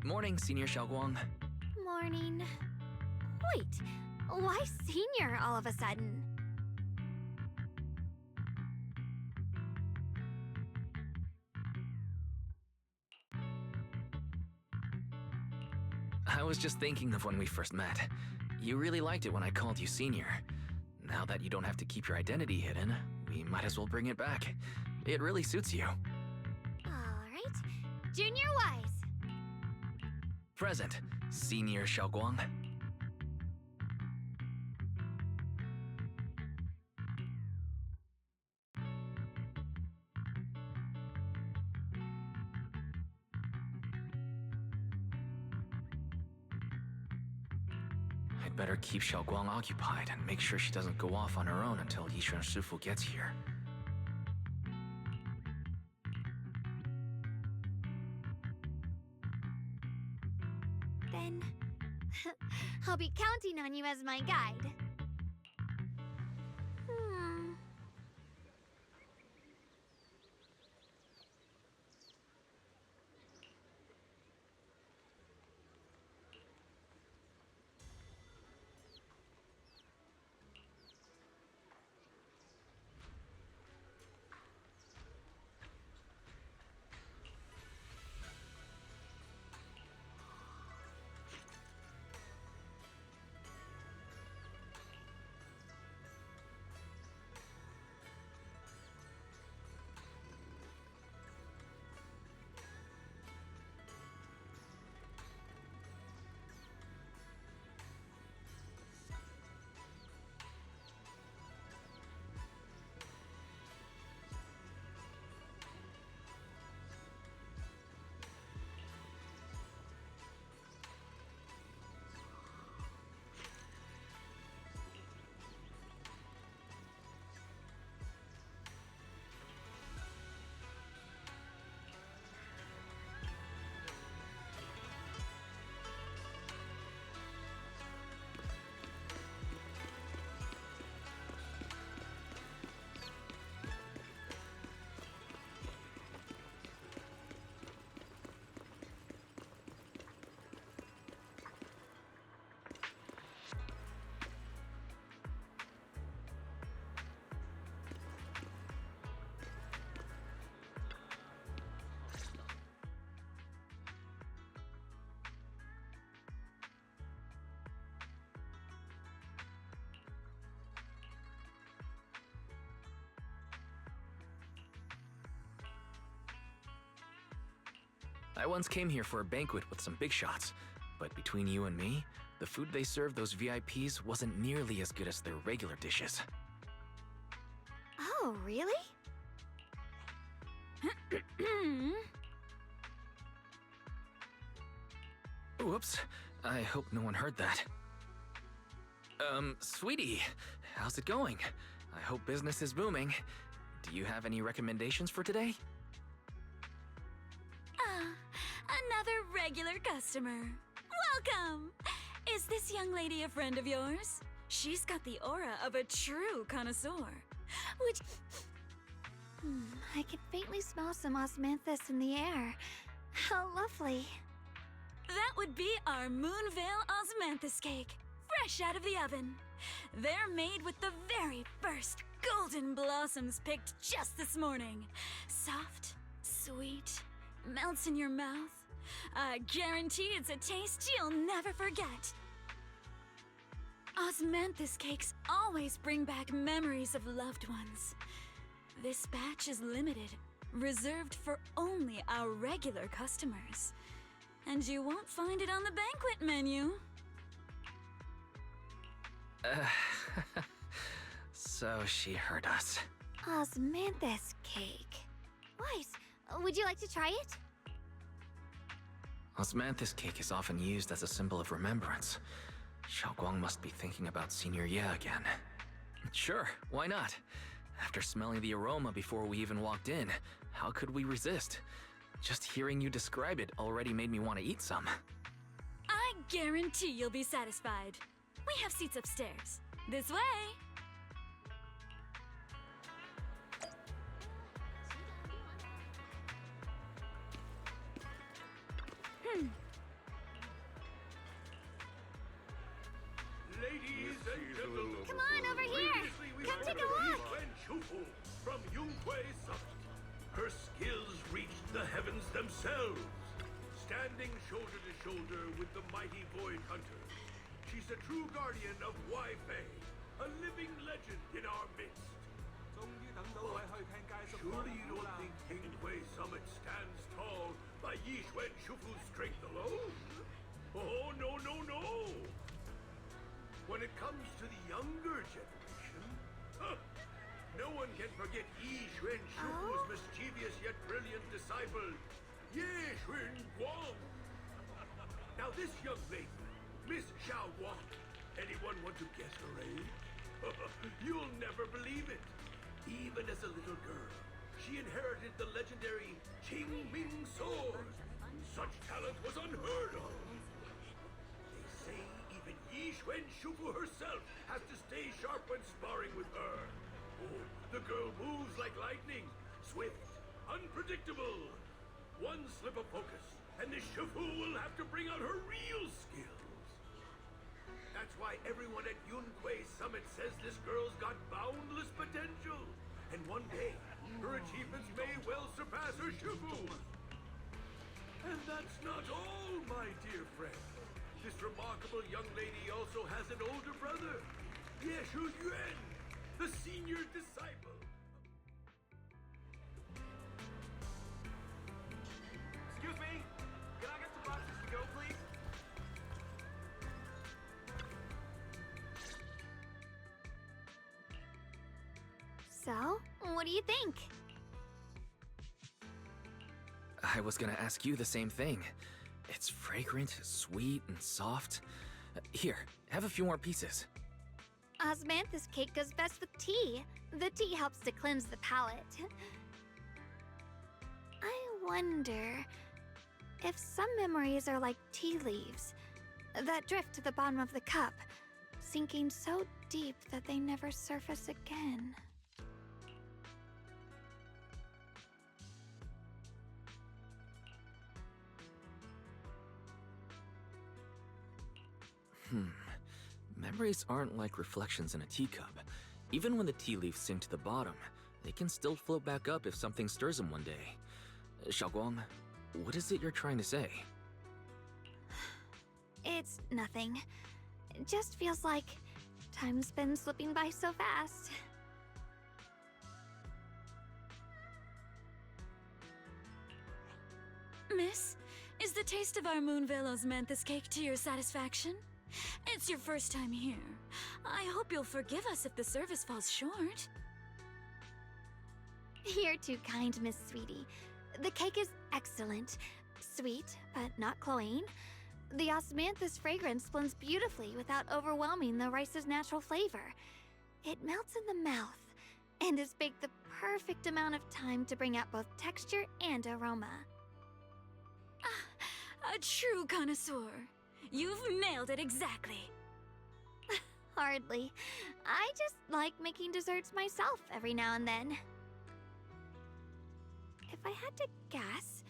Morning, Senior Xiaoguang. Morning. Wait, why senior all of a sudden? I was just thinking of when we first met. You really liked it when I called you Senior. Now that you don't have to keep your identity hidden, we might as well bring it back. It really suits you. Alright. Junior Wise. Present, Senior Xiaoguang. I'd better keep Xiaoguang occupied and make sure she doesn't go off on her own until Yishuan Shifu gets here. Then I'll be counting on you as my guide. I once came here for a banquet with some big shots, but between you and me, the food they served those VIPs wasn't nearly as good as their regular dishes. Oh, really? Whoops, I hope no one heard that. Sweetie, how's it going? I hope business is booming. Do you have any recommendations for today? Another regular customer. Welcome! Is this young lady a friend of yours? She's got the aura of a true connoisseur. Which... I can faintly smell some osmanthus in the air. How lovely. That would be our Moonvale Osmanthus cake, fresh out of the oven. They're made with the very first golden blossoms picked just this morning. Soft, sweet, melts in your mouth. I guarantee it's a taste you'll never forget. Osmanthus cakes always bring back memories of loved ones. This batch is limited, reserved for only our regular customers. And you won't find it on the banquet menu. So she heard us. Osmanthus cake. Weiss, would you like to try it? Osmanthus cake is often used as a symbol of remembrance. Xiaoguang must be thinking about Senior Ye again. Sure, why not? After smelling the aroma before we even walked in, how could we resist? Just hearing you describe it already made me want to eat some. I guarantee you'll be satisfied. We have seats upstairs. This way. Ladies and gentlemen, Come on, over here. Come take a look. Wen Shufu from Yunhui Summit. Her skills reached the heavens themselves. Standing shoulder to shoulder with the mighty Void Hunter, she's a true guardian of Wai Fei, a living legend in our midst. Surely you don't think Yunhui Summit stands tall by Yixuan Shufu's strength alone? Oh, no, no, no! When it comes to the younger generation, no one can forget Yi Xuan Shufu's mischievous yet brilliant disciple, Ye Xuan Guang. Now this young lady, Miss Xiao Guang, anyone want to guess her age? You'll never believe it. Even as a little girl, she inherited the legendary Qing Ming sword. Such talent was unheard of. They say even Yi Xuan Shufu herself has to stay sharp when sparring with her. Oh, the girl moves like lightning, swift, unpredictable. One slip of focus, and the Shufu will have to bring out her real skills. That's why everyone at Yunhui Summit says this girl's got boundless potential. And one day, her achievements may well surpass her Shufu's. And that's not all, my dear friend. This remarkable young lady also has an older brother, Ye Shu Yuan, the senior disciple. Excuse me, can I get some boxes to go, please? So, what do you think? I was gonna ask you the same thing. It's fragrant, sweet, and soft. Here, have a few more pieces. Osmanthus cake goes best with tea. The tea helps to cleanse the palate. I wonder if some memories are like tea leaves that drift to the bottom of the cup, sinking so deep that they never surface again. Memories aren't like reflections in a teacup. Even when the tea leaves sink to the bottom, they can still float back up if something stirs them one day. Xiaoguang, what is it you're trying to say? It's nothing. It just feels like time's been slipping by so fast. Miss, taste of our Moonvale Osmanthus cake to your satisfaction? It's your first time here. I hope you'll forgive us if the service falls short. You're too kind, Miss Sweetie. The cake is excellent. Sweet, but not cloying. The osmanthus fragrance blends beautifully without overwhelming the rice's natural flavor. It melts in the mouth and is baked the perfect amount of time to bring out both texture and aroma. A true connoisseur. You've nailed it exactly. Hardly. I just like making desserts myself every now and then. If I had to guess,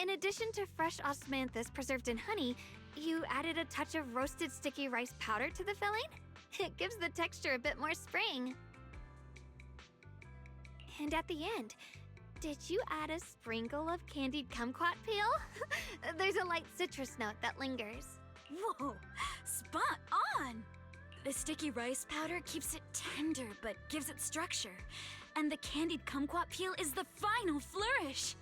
in addition to fresh osmanthus preserved in honey, you added a touch of roasted sticky rice powder to the filling? It gives the texture a bit more spring. And at the end, did you add a sprinkle of candied kumquat peel? There's a light citrus note that lingers. Whoa, spot on! The sticky rice powder keeps it tender but gives it structure. And the candied kumquat peel is the final flourish.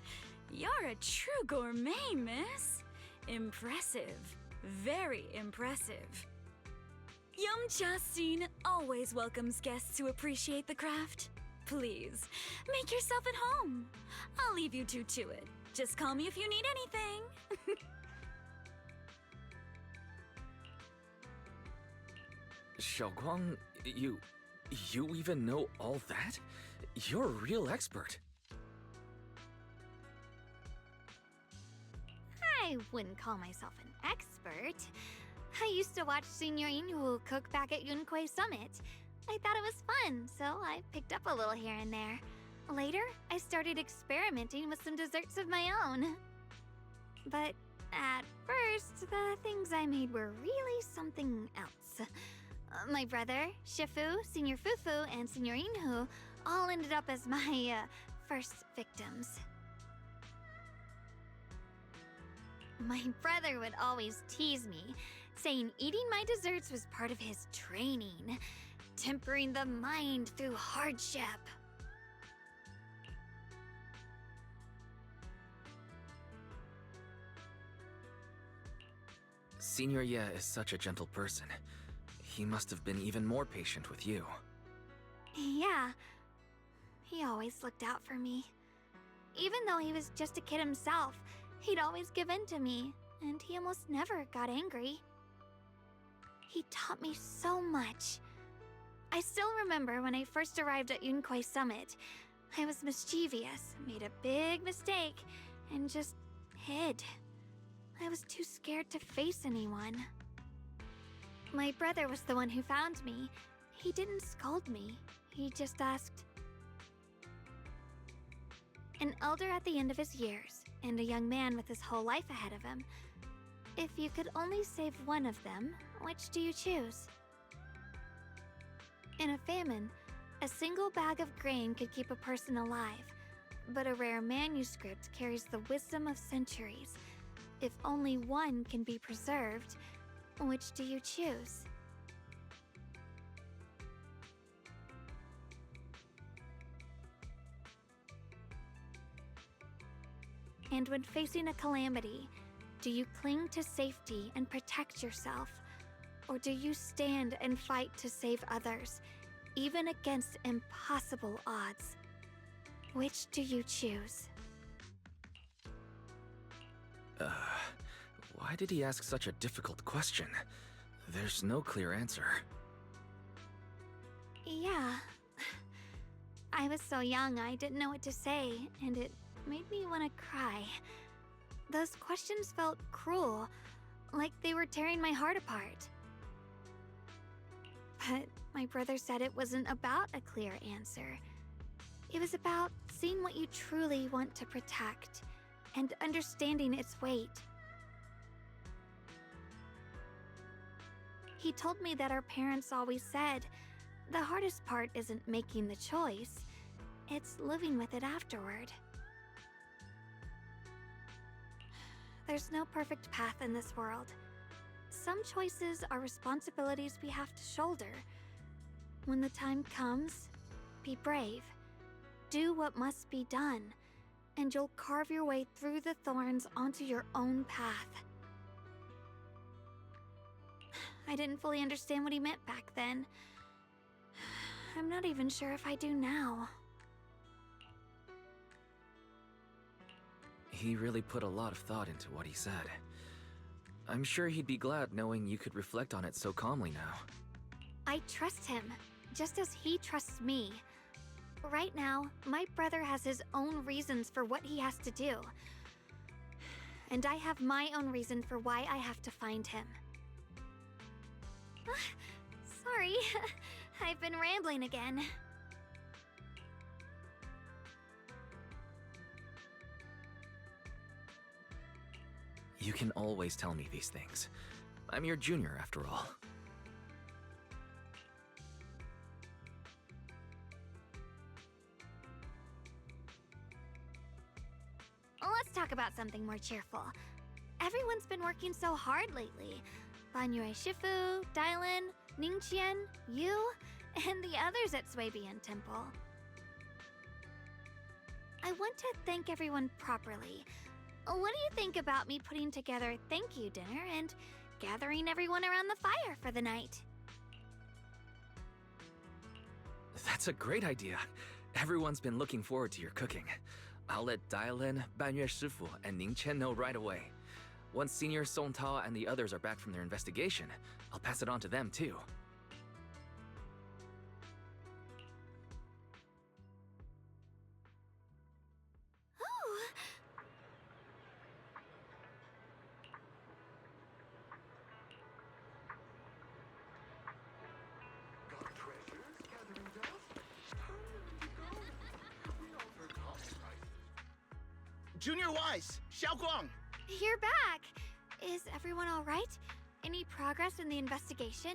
You're a true gourmet, miss. Impressive. Very impressive. Yum-Cha Scene always welcomes guests who appreciate the craft. Please, make yourself at home. I'll leave you two to it. Just call me if you need anything. Xiaoguang, you even know all that? You're a real expert. I wouldn't call myself an expert. I used to watch Senior Inhu cook back at Yunquei Summit. I thought it was fun, so I picked up a little here and there. Later, I started experimenting with some desserts of my own. But at first, the things I made were really something else. My brother, Shifu, Senior Fufu, and Senior Inhu all ended up as my first victims. My brother would always tease me, saying eating my desserts was part of his training, tempering the mind through hardship. Senior Ye is such a gentle person. He must have been even more patient with you. Yeah, he always looked out for me. Even though he was just a kid himself, he'd always give in to me, and he almost never got angry. He taught me so much. I still remember when I first arrived at Yunquei Summit. I was mischievous, made a big mistake, and just hid. I was too scared to face anyone. My brother was the one who found me. He didn't scold me. He just asked. An elder at the end of his years, and a young man with his whole life ahead of him. If you could only save one of them, which do you choose? In a famine, a single bag of grain could keep a person alive, but a rare manuscript carries the wisdom of centuries. If only one can be preserved, which do you choose? And when facing a calamity, do you cling to safety and protect yourself? Or do you stand and fight to save others, even against impossible odds? Which do you choose? Why did he ask such a difficult question? There's no clear answer. Yeah. I was so young I didn't know what to say, and it made me want to cry. Those questions felt cruel, like they were tearing my heart apart. But my brother said it wasn't about a clear answer. It was about seeing what you truly want to protect, and understanding its weight. He told me that our parents always said, the hardest part isn't making the choice, it's living with it afterward. There's no perfect path in this world. Some choices are responsibilities we have to shoulder. When the time comes, be brave. Do what must be done. and you'll carve your way through the thorns onto your own path. I didn't fully understand what he meant back then. I'm not even sure if I do now. He really put a lot of thought into what he said. I'm sure he'd be glad knowing you could reflect on it so calmly now. I trust him, just as he trusts me. Right now, my brother has his own reasons for what he has to do. And I have my own reason for why I have to find him. Sorry, I've been rambling again. You can always tell me these things. I'm your junior, after all. Let's talk about something more cheerful. Everyone's been working so hard lately. Banyue Shifu, Dylan, Ningqian, you, and the others at Swabian Temple. I want to thank everyone properly. What do you think about me putting together a thank you dinner and gathering everyone around the fire for the night? That's a great idea. Everyone's been looking forward to your cooking. I'll let Dylan, Banyue Shifu, and Ningqian know right away. Once Senior Song Tao and the others are back from their investigation, I'll pass it on to them too. Got treasures gathering dust? How did you go? We offer compromises. Junior Wise, Xiaoguang! You're back! Is everyone alright? Any progress in the investigation?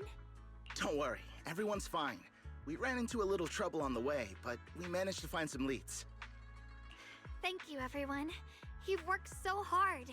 Don't worry, everyone's fine. We ran into a little trouble on the way, but we managed to find some leads. Thank you, everyone. You've worked so hard.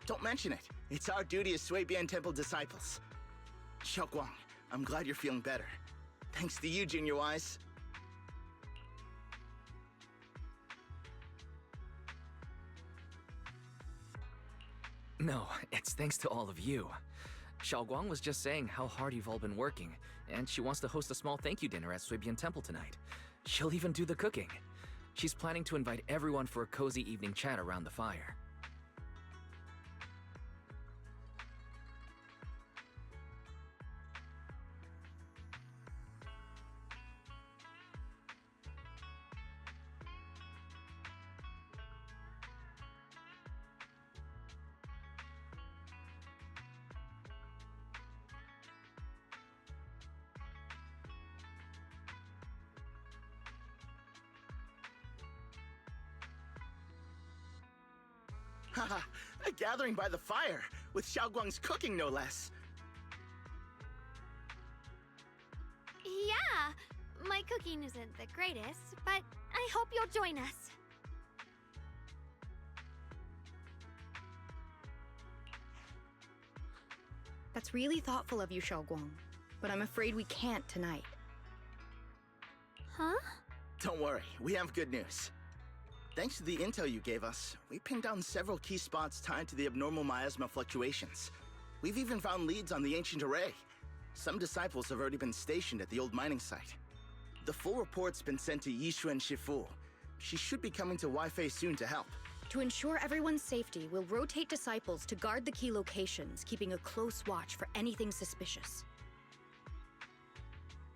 Don't mention it. It's our duty as Swabian Temple disciples. Xiaoguang, I'm glad you're feeling better. Thanks to you, Junior Wise. No, it's thanks to all of you. Xiaoguang was just saying how hard you've all been working, and she wants to host a small thank you dinner at Swabian Temple tonight. She'll even do the cooking. She's planning to invite everyone for a cozy evening chat around the fire. Haha, a gathering by the fire, with Xiaoguang's cooking no less. Yeah, my cooking isn't the greatest, but I hope you'll join us. That's really thoughtful of you, Xiaoguang. But I'm afraid we can't tonight. Huh? Don't worry, we have good news. Thanks to the intel you gave us, we pinned down several key spots tied to the abnormal miasma fluctuations. We've even found leads on the ancient array. Some disciples have already been stationed at the old mining site. The full report's been sent to Yixuan Shifu. She should be coming to Wi-Fi soon to help. To ensure everyone's safety, we'll rotate disciples to guard the key locations, keeping a close watch for anything suspicious.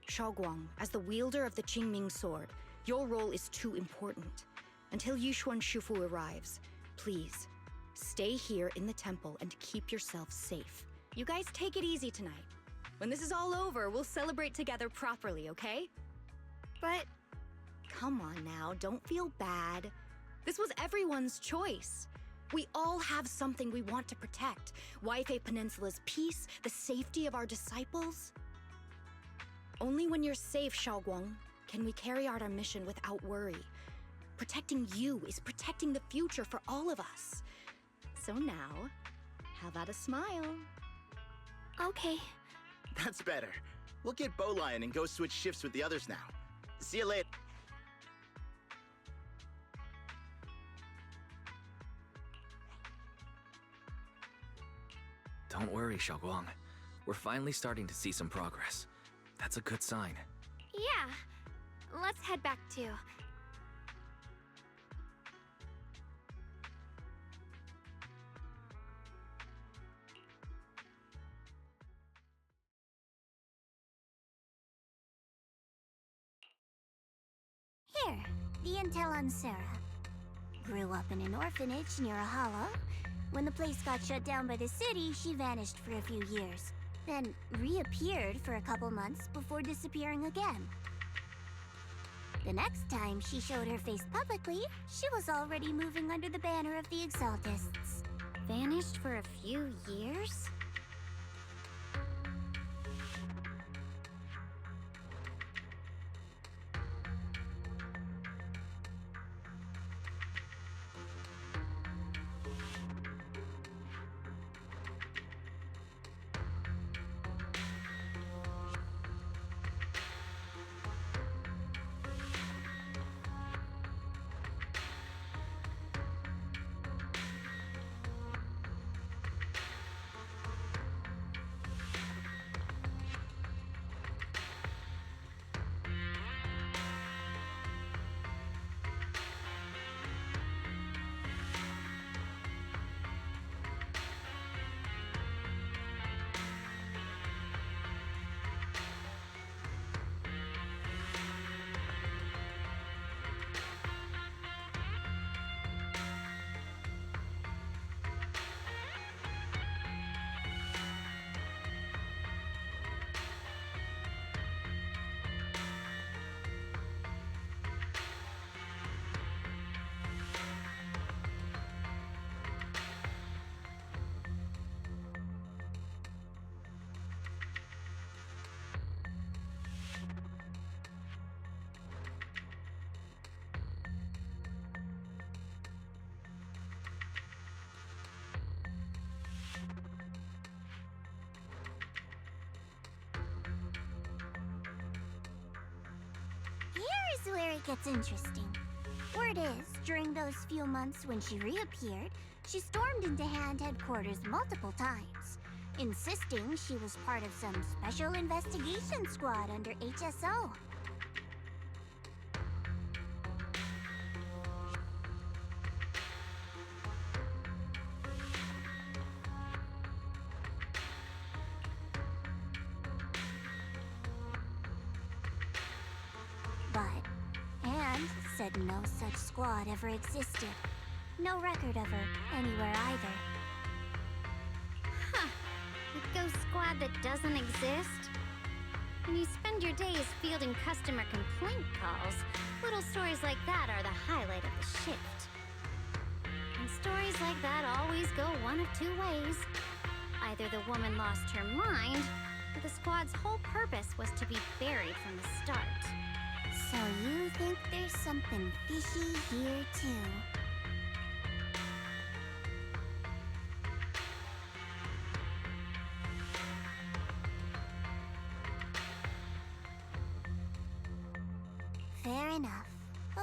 Shaoguang, as the wielder of the Qingming sword, your role is too important. Until Yixuan Shifu arrives, please, stay here in the temple and keep yourself safe. You guys take it easy tonight. When this is all over, we'll celebrate together properly, okay? But Come on now, don't feel bad. This was everyone's choice. We all have something we want to protect. Wi-Fi Peninsula's peace, the safety of our disciples. Only when you're safe, Shaoguang, can we carry out our mission without worry. Protecting you is protecting the future for all of us. So now, how about a smile? okay. That's better. We'll get Bowlion and go switch shifts with the others now. See you later. Don't worry, Xiaoguang. We're finally starting to see some progress. That's a good sign. Yeah. Let's head back too. Here, the intel on Sarah. Grew up in an orphanage near a hollow. When the place got shut down by the city, she vanished for a few years. Then reappeared for a couple months before disappearing again. The next time she showed her face publicly, she was already moving under the banner of the Exaltists. Vanished for a few years? Here's where it gets interesting. Word is, during those few months when she reappeared, she stormed into Hand headquarters multiple times, insisting she was part of some special investigation squad under HSO. But Hand said no such squad ever existed. No record of her anywhere either. Huh. A ghost squad that doesn't exist? When you spend your days fielding customer complaint calls, little stories like that are the highlight of the shift. And stories like that always go one of two ways. Either the woman lost her mind, or the squad's whole purpose was to be buried from the start. So you think there's something fishy here too? Fair enough.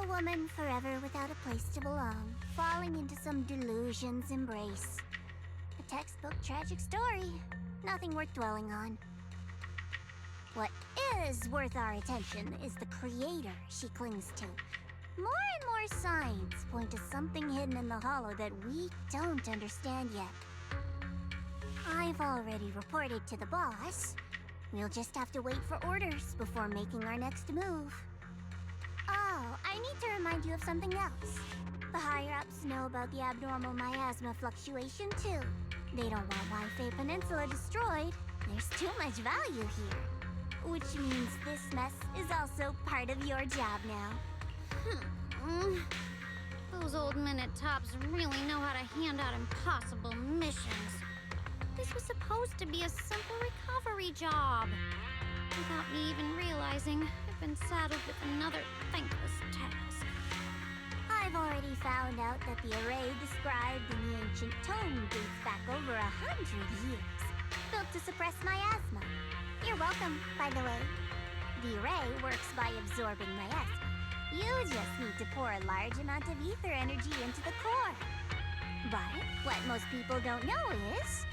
A woman forever without a place to belong, falling into some delusion's embrace. A textbook tragic story. Nothing worth dwelling on. What is worth our attention is the creator she clings to. More and more signs point to something hidden in the hollow that we don't understand yet. I've already reported to the boss. We'll just have to wait for orders before making our next move. Oh, I need to remind you of something else. The higher-ups know about the abnormal miasma fluctuation, too. They don't want Wi-Fi Peninsula destroyed. There's too much value here. Which means this mess is also part of your job now. Those old minute tops really know how to hand out impossible missions. This was supposed to be a simple recovery job. Without me even realizing, I've been saddled with another thankless task. I've already found out that the array described in the ancient tome dates back over 100 years, built to suppress miasma. You're welcome, by the way. The array works by absorbing miasma. You just need to pour a large amount of ether energy into the core. But what most people don't know is,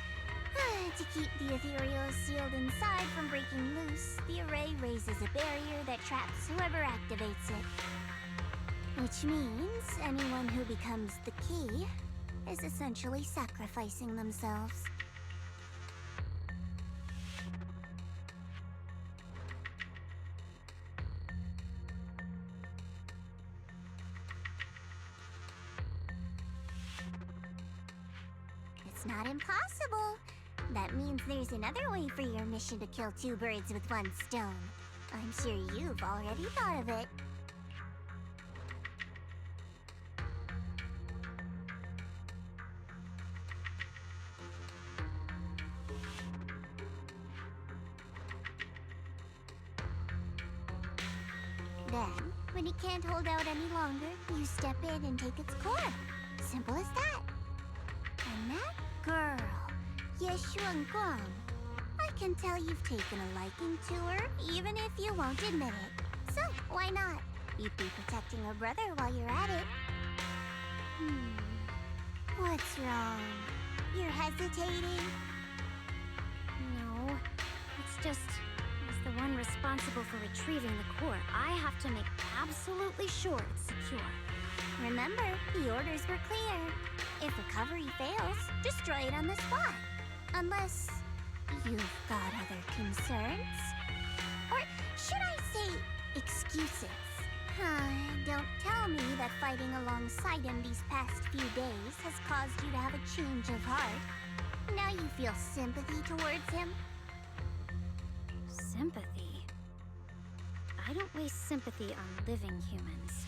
to keep the ethereal sealed inside from breaking loose, the array raises a barrier that traps whoever activates it. Which means anyone who becomes the key is essentially sacrificing themselves. It's not impossible. That means there's another way for your mission to kill two birds with one stone. I'm sure you've already thought of it. Then, when it can't hold out any longer, you step in and take its core. Simple as that. And that girl, Yeshuan Guang, I can tell you've taken a liking to her, even if you won't admit it. So, why not? You'd be protecting her brother while you're at it. What's wrong? You're hesitating? No, it's just, as the one responsible for retrieving the core, I have to make absolutely sure it's secure. Remember, the orders were clear. If recovery fails, destroy it on the spot. Unless you've got other concerns. Or should I say, excuses? Don't tell me that fighting alongside him these past few days has caused you to have a change of heart. Now you feel sympathy towards him? Sympathy? I don't waste sympathy on living humans,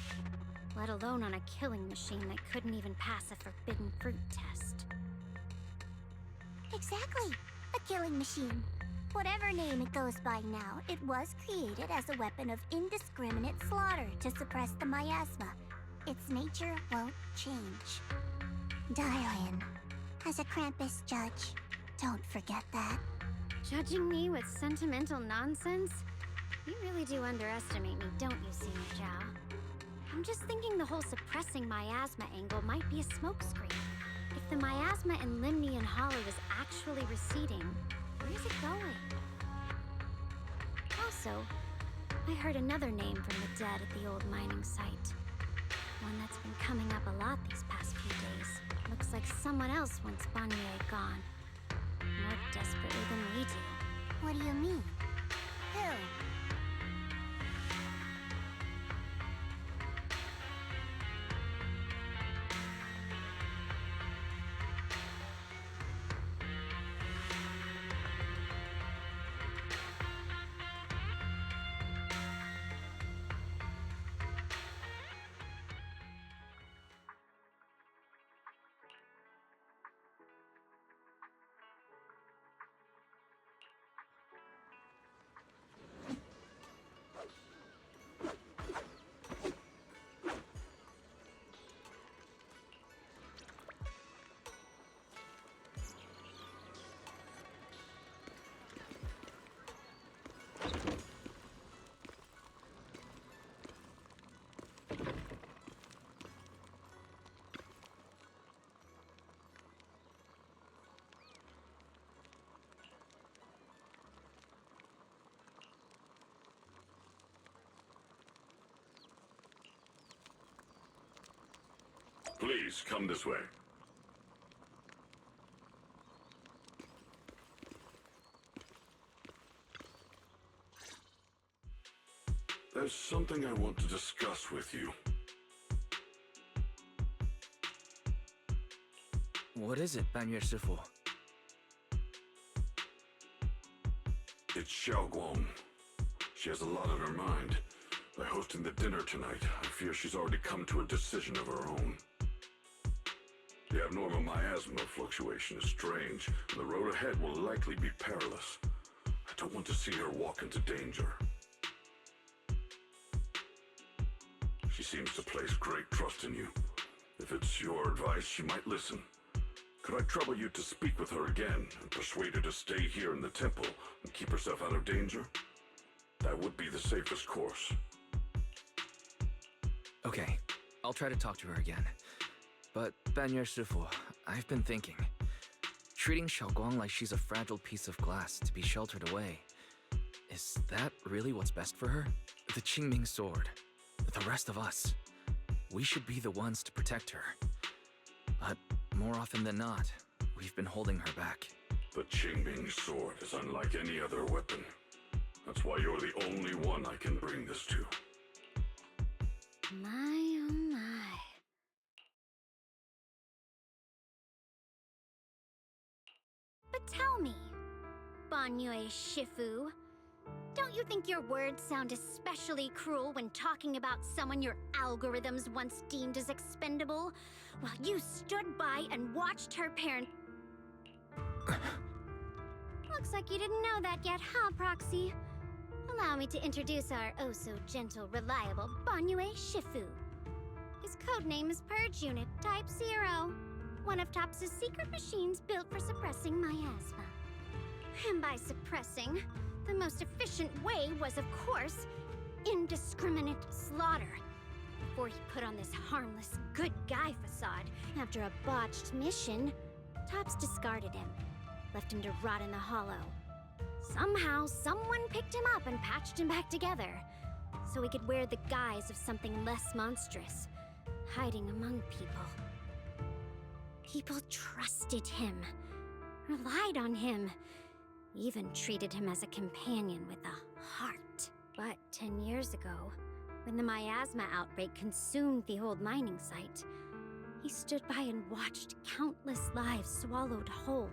let alone on a killing machine that couldn't even pass a forbidden fruit test. Exactly. A killing machine. Whatever name it goes by now, it was created as a weapon of indiscriminate slaughter to suppress the miasma. Its nature won't change. Dial in. As a Krampus judge, don't forget that. Judging me with sentimental nonsense? You really do underestimate me, don't you, Senior Zhao? I'm just thinking the whole suppressing miasma angle might be a smokescreen. If the miasma in Limnian Hollow is actually receding, where is it going? Also, I heard another name from the dead at the old mining site. One that's been coming up a lot these past few days. Looks like someone else wants Banye gone. More desperately than we do. What do you mean? Who? Please, come this way. There's something I want to discuss with you. What is it, Banyue Shifu? It's Xiaoguang. She has a lot on her mind. By hosting the dinner tonight, I fear she's already come to a decision of her own. The abnormal miasma fluctuation is strange, and the road ahead will likely be perilous. I don't want to see her walk into danger. She seems to place great trust in you. If it's your advice, she might listen. Could I trouble you to speak with her again and persuade her to stay here in the temple and keep herself out of danger? That would be the safest course. Okay, I'll try to talk to her again. But, Banyue Shifu, I've been thinking. Treating Xiaoguang like she's a fragile piece of glass to be sheltered away. Is that really what's best for her? The Qingming sword. The rest of us. We should be the ones to protect her. But more often than not, we've been holding her back. The Qingming sword is unlike any other weapon. That's why you're the only one I can bring this to. My, oh my. But tell me, Banyue Shifu, don't you think your words sound especially cruel when talking about someone your algorithms once deemed as expendable, while you stood by and watched her parent... Looks like you didn't know that yet, huh, Proxy? Allow me to introduce our oh-so-gentle, reliable Banyue Shifu. His codename is Purge Unit Type 0, one of TOPS' secret machines built for suppressing miasma. And by suppressing, the most efficient way was, of course, indiscriminate slaughter. Before he put on this harmless, good guy facade, after a botched mission, TOPS discarded him, left him to rot in the hollow. Somehow, someone picked him up and patched him back together, so he could wear the guise of something less monstrous, hiding among people. People trusted him, relied on him, even treated him as a companion with a heart. But 10 years ago, when the miasma outbreak consumed the old mining site, he stood by and watched countless lives swallowed whole.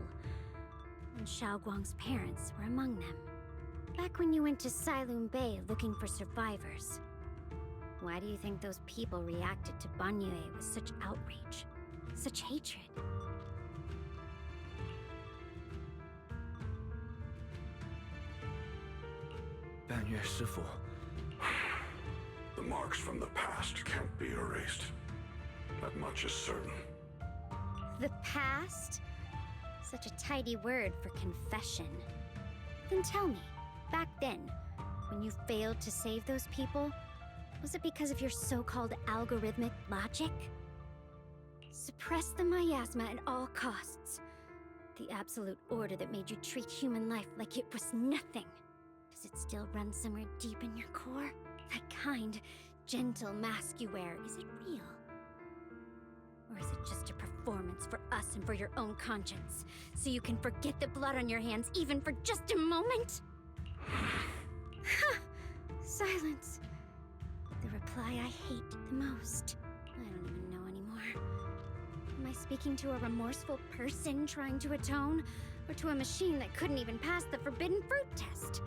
And Xiaoguang's parents were among them. Back when you went to Silum Bay looking for survivors, why do you think those people reacted to Banyue with such outrage, such hatred? Banyue Shifu. The marks from the past can't be erased. That much is certain. The past? Such a tidy word for confession. Then tell me, back then, when you failed to save those people, was it because of your so-called algorithmic logic? Suppress the miasma at all costs. The absolute order that made you treat human life like it was nothing. Does it still run somewhere deep in your core? That kind, gentle mask you wear, is it real? Or is it just a performance for us and for your own conscience? So you can forget the blood on your hands even for just a moment? Silence. The reply I hate the most. I don't even know anymore. Am I speaking to a remorseful person trying to atone? Or to a machine that couldn't even pass the forbidden fruit test?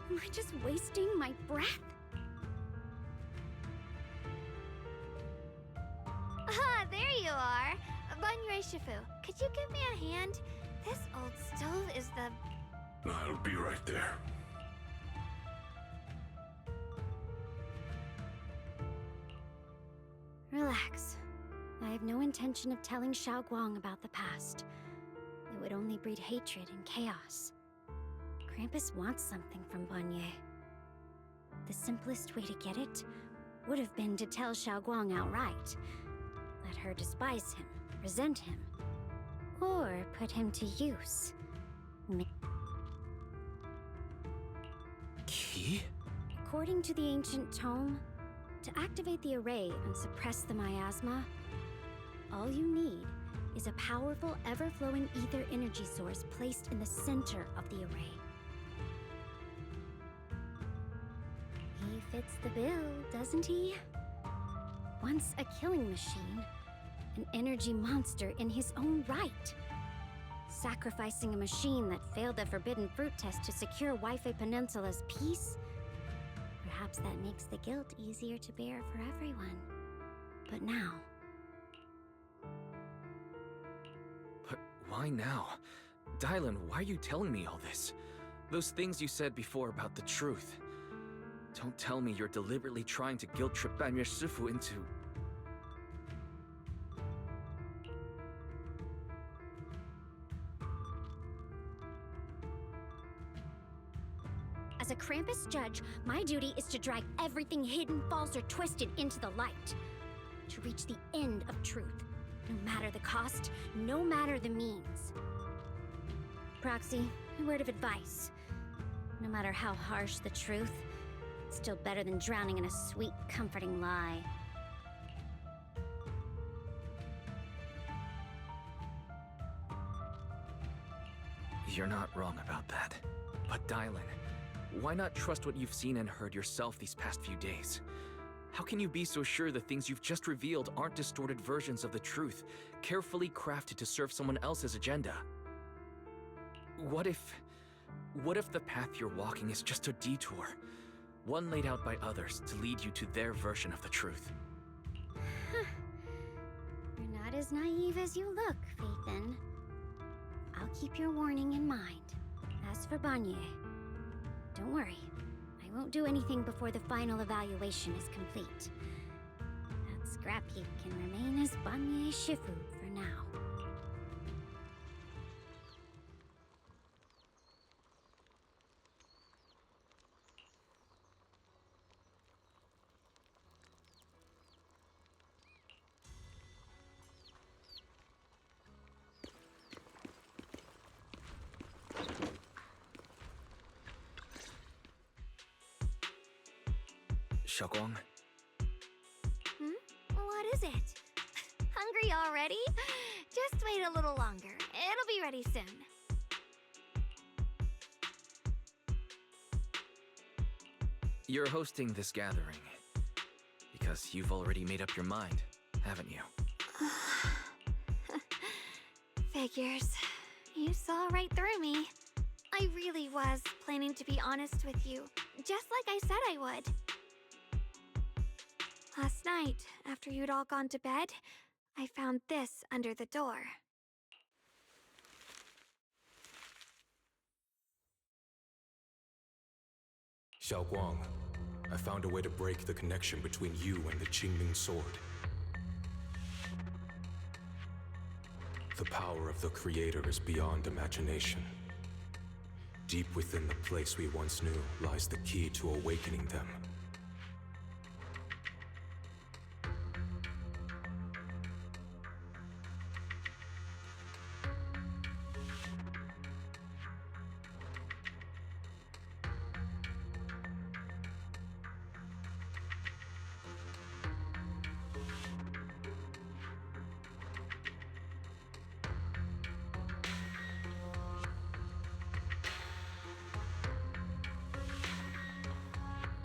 Am I just wasting my breath? Ah, there you are. Banyue Shifu, could you give me a hand? This old stove is the... I'll be right there. Relax. I have no intention of telling Xiaoguang about the past. It would only breed hatred and chaos. Krampus wants something from Banyue. The simplest way to get it would have been to tell Xiaoguang outright. Let her despise him, resent him, or put him to use. Key? According to the ancient tome, to activate the array and suppress the miasma, All you need is a powerful, ever-flowing ether energy source placed in the center of the array. He fits the bill, doesn't he? Once a killing machine, an energy monster in his own right. Sacrificing a machine that failed the forbidden fruit test to secure Wi-Fi Peninsula's peace? Perhaps that makes the guilt easier to bear for everyone. But now... But why now? Dylan, why are you telling me all this? Those things you said before about the truth. Don't tell me you're deliberately trying to guilt-trip Banyu Shifu into... As a Krampus judge, my duty is to drag everything hidden, false, or twisted into the light. To reach the end of truth. No matter the cost, no matter the means. Proxy, a word of advice. No matter how harsh the truth, it's still better than drowning in a sweet, comforting lie. You're not wrong about that. But Dylan, why not trust what you've seen and heard yourself these past few days? How can you be so sure the things you've just revealed aren't distorted versions of the truth, carefully crafted to serve someone else's agenda? What if the path you're walking is just a detour? One laid out by others to lead you to their version of the truth. You're not as naive as you look, Phaethan. I'll keep your warning in mind. As for Banyu, don't worry. I won't do anything before the final evaluation is complete. That scrap heap can remain as Banyu Shifu for now. Xiaoguang, What is it? Hungry already? Just wait a little longer. It'll be ready soon. you're hosting this gathering because you've already made up your mind, haven't you? Figures. You saw right through me. I really was planning to be honest with you, just like I said I would. Last night, after you'd all gone to bed, I found this under the door. Xiaoguang, I found a way to break the connection between you and the Qingming sword. The power of the Creator is beyond imagination. Deep within the place we once knew lies the key to awakening them.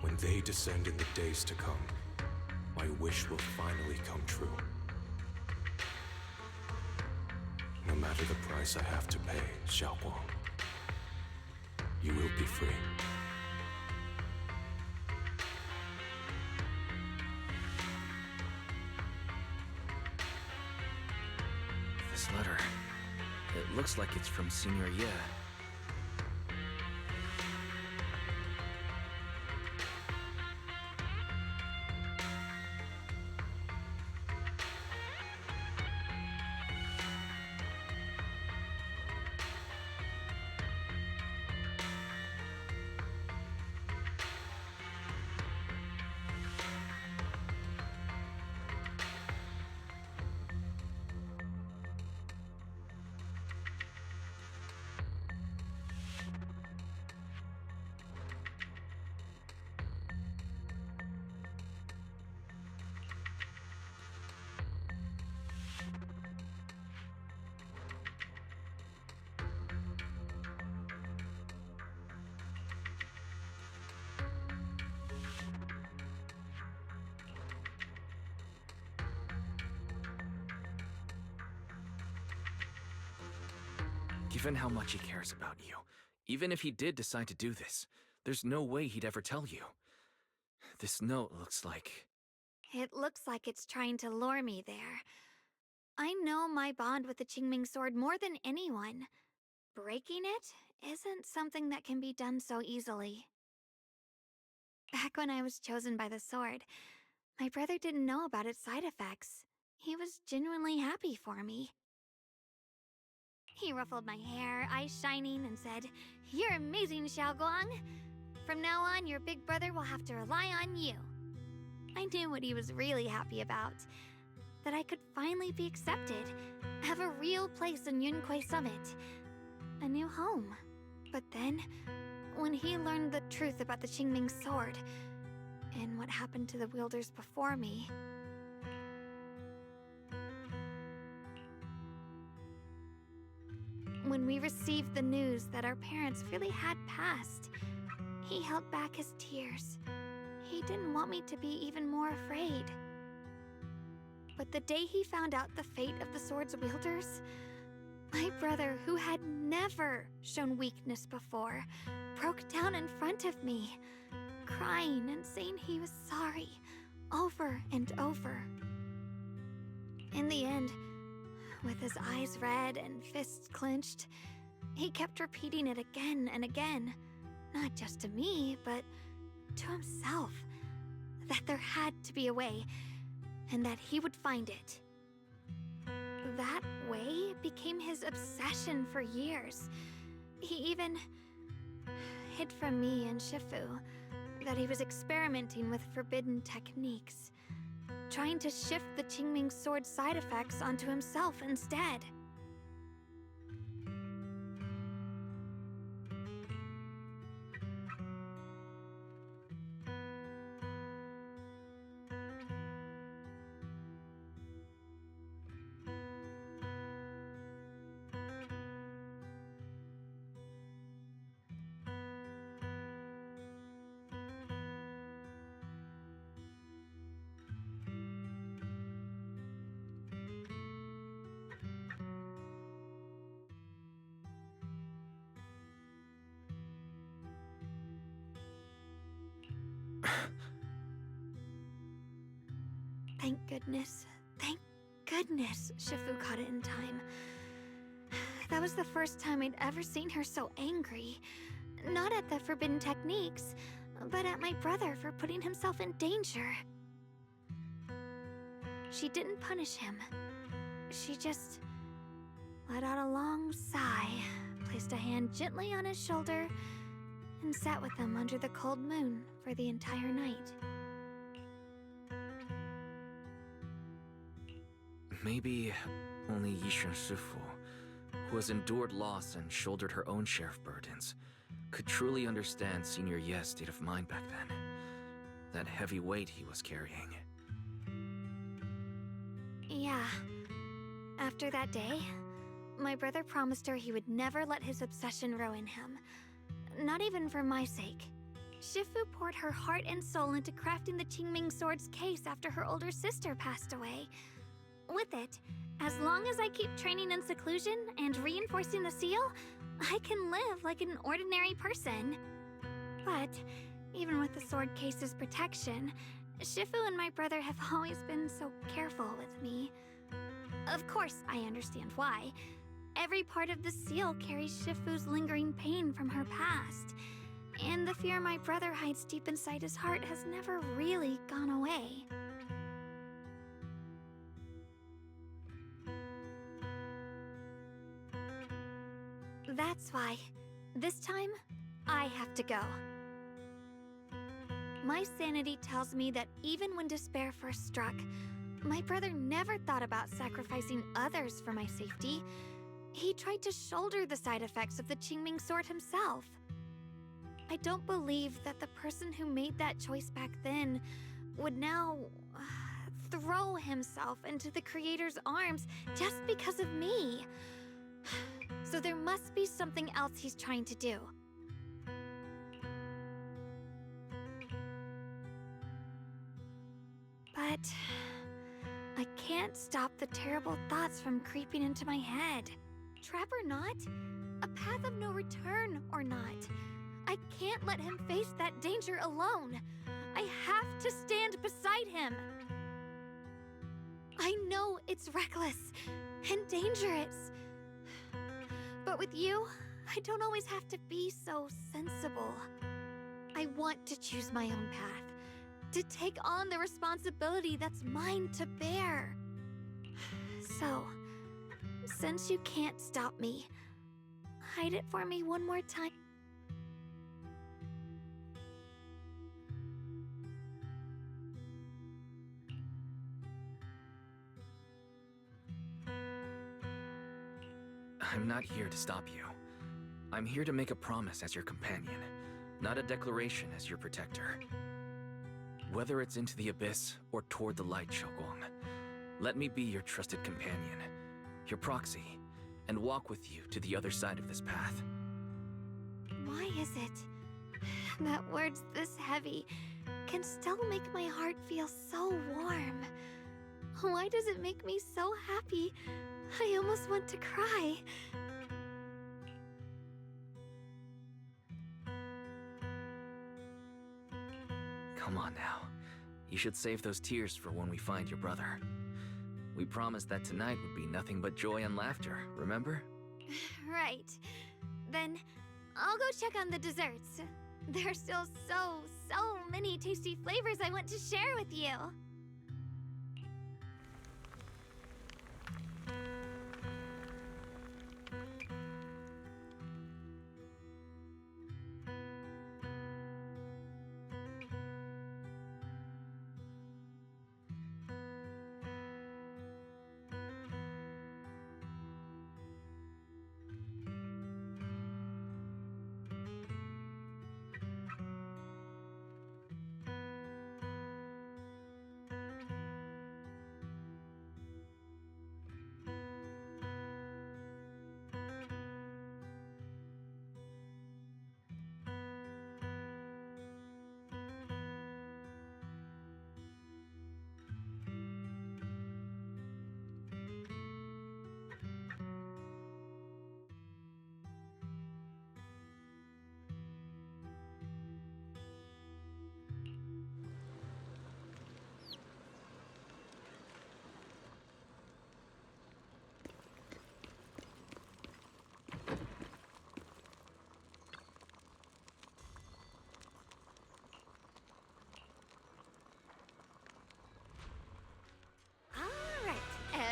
When they descend in the days to come, my wish will finally come true. No matter the price I have to pay, Xiaoguang, you will be free. This letter, it looks like it's from Senior Ye. Given how much he cares about you, even if he did decide to do this, there's no way he'd ever tell you. This note looks like... It looks like it's trying to lure me there. I know my bond with the Qingming sword more than anyone. Breaking it isn't something that can be done so easily. Back when I was chosen by the sword, my brother didn't know about its side effects. He was genuinely happy for me. He ruffled my hair, eyes shining, and said, "You're amazing, Xiaoguang. From now on, your big brother will have to rely on you." I knew what he was really happy about. That I could finally be accepted, have a real place in Yunque Summit. A new home. But then, when he learned the truth about the Qingming sword, and what happened to the wielders before me... When we received the news that our parents really had passed, he held back his tears. He didn't want me to be even more afraid. But the day he found out the fate of the sword's wielders, my brother, who had never shown weakness before, broke down in front of me, crying and saying he was sorry, over and over. In the end, with his eyes red and fists clenched, he kept repeating it again and again, not just to me, but to himself, that there had to be a way, and that he would find it. That way became his obsession for years. He even hid from me and Shifu that he was experimenting with forbidden techniques, trying to shift the Qingming sword's side effects onto himself instead. Thank goodness Shifu caught it in time. That was the first time I'd ever seen her so angry. Not at the forbidden techniques, but at my brother for putting himself in danger. She didn't punish him. She just let out a long sigh, placed a hand gently on his shoulder, and sat with him under the cold moon for the entire night. Maybe only Yishun Shifu, who has endured loss and shouldered her own share of burdens, could truly understand Senior Ye's state of mind back then. That heavy weight he was carrying. Yeah. After that day, my brother promised her he would never let his obsession ruin him. Not even for my sake. Shifu poured her heart and soul into crafting the Qingming sword's case after her older sister passed away. With it, as long as I keep training in seclusion and reinforcing the seal, I can live like an ordinary person. But, even with the sword case's protection, Shifu and my brother have always been so careful with me. Of course, I understand why. Every part of the seal carries Shifu's lingering pain from her past, and the fear my brother hides deep inside his heart has never really gone away. That's why, this time, I have to go. My sanity tells me that even when despair first struck, my brother never thought about sacrificing others for my safety. He tried to shoulder the side effects of the Qingming sword himself. I don't believe that the person who made that choice back then would now throw himself into the Creator's arms just because of me. So there must be something else he's trying to do. But I can't stop the terrible thoughts from creeping into my head. Trap or not, path of no return or not. I can't let him face that danger alone. I have to stand beside him. I know it's reckless and dangerous. But with you, I don't always have to be so sensible. I want to choose my own path, to take on the responsibility that's mine to bear. So, since you can't stop me, hide it for me one more time. I'm not here to stop you. I'm here to make a promise as your companion, not a declaration as your protector. Whether it's into the abyss or toward the light, Xiaoguang, let me be your trusted companion, your proxy, and walk with you to the other side of this path. Why is it that words this heavy can still make my heart feel so warm? Why does it make me so happy? I almost want to cry. Come on now. You should save those tears for when we find your brother. We promised that tonight would be nothing but joy and laughter, remember? Right. Then I'll go check on the desserts. There are still so many tasty flavors I want to share with you.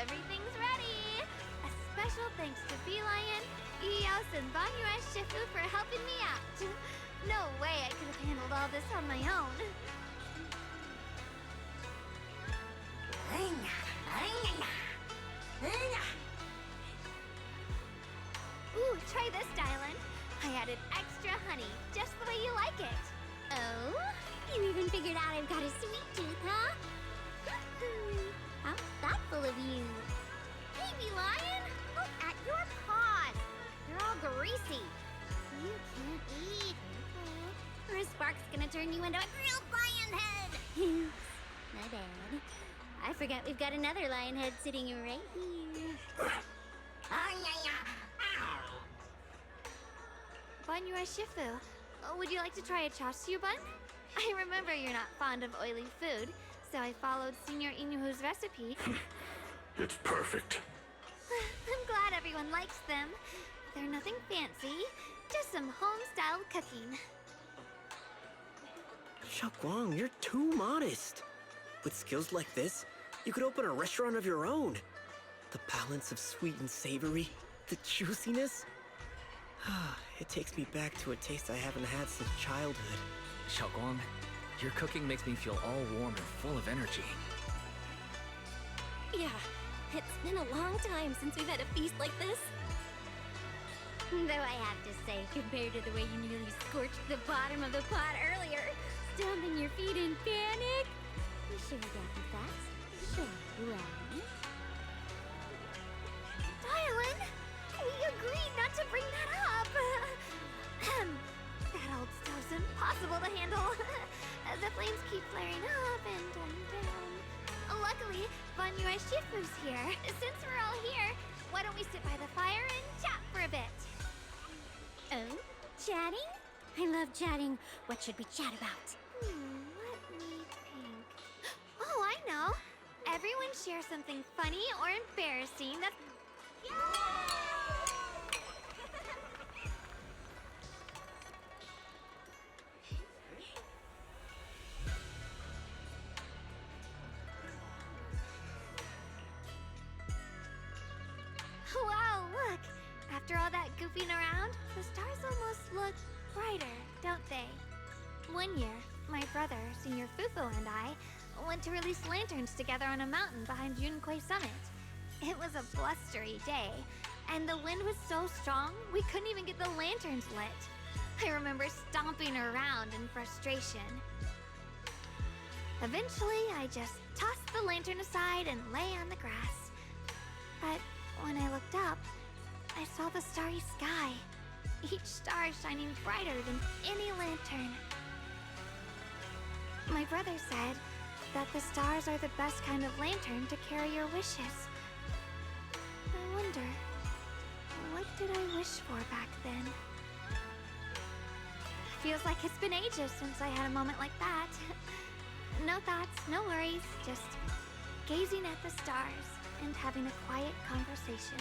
Everything's ready! A special thanks to Lion, Eos, and Banyue Shifu for helping me out. No way I could have handled all this on my own. Ooh, try this, Dylan. I added extra honey, just the way you like it. Oh? You even figured out I've got a sweet tooth, huh? How thoughtful of you. Baby Lion, look at your paws. They're all greasy. You can't eat. Or a spark's gonna turn you into a grilled lion head. My bad. I forgot we've got another lion head sitting right here. Banyue Shifu, would you like to try a chashu bun? I remember you're not fond of oily food, so I followed Senior Inuhu's recipe. It's perfect. I'm glad everyone likes them. They're nothing fancy, just some home-styled cooking. Xiaoguang, you're too modest. With skills like this, you could open a restaurant of your own. The balance of sweet and savory, the juiciness. It takes me back to a taste I haven't had since childhood. Xiaoguang, your cooking makes me feel all warm and full of energy. Yeah, it's been a long time since we've had a feast like this. Though I have to say, compared to the way you nearly scorched the bottom of the pot earlier, stomping your feet in panic, you sure got me fast. Sure, right? Dylan, we agreed not to bring that up. That old stove's impossible to handle. The flames keep flaring up and dying down. Luckily, Banyue Shifu's here. Since we're all here, why don't we sit by the fire and chat for a bit? Oh, chatting? I love chatting. What should we chat about? Let me think. Oh, I know. Everyone share something funny or embarrassing that's... Wow, look! After all that goofing around, the stars almost look brighter, don't they? One year, my brother, Senior Fufu, and I went to release lanterns together on a mountain behind Junkui Summit. It was a blustery day, and the wind was so strong we couldn't even get the lanterns lit. I remember stomping around in frustration. Eventually, I just tossed the lantern aside and lay on the grass. But when I looked up, I saw the starry sky, each star shining brighter than any lantern. My brother said that the stars are the best kind of lantern to carry your wishes. I wonder, what did I wish for back then? Feels like it's been ages since I had a moment like that. No thoughts, no worries, just gazing at the stars and having a quiet conversation.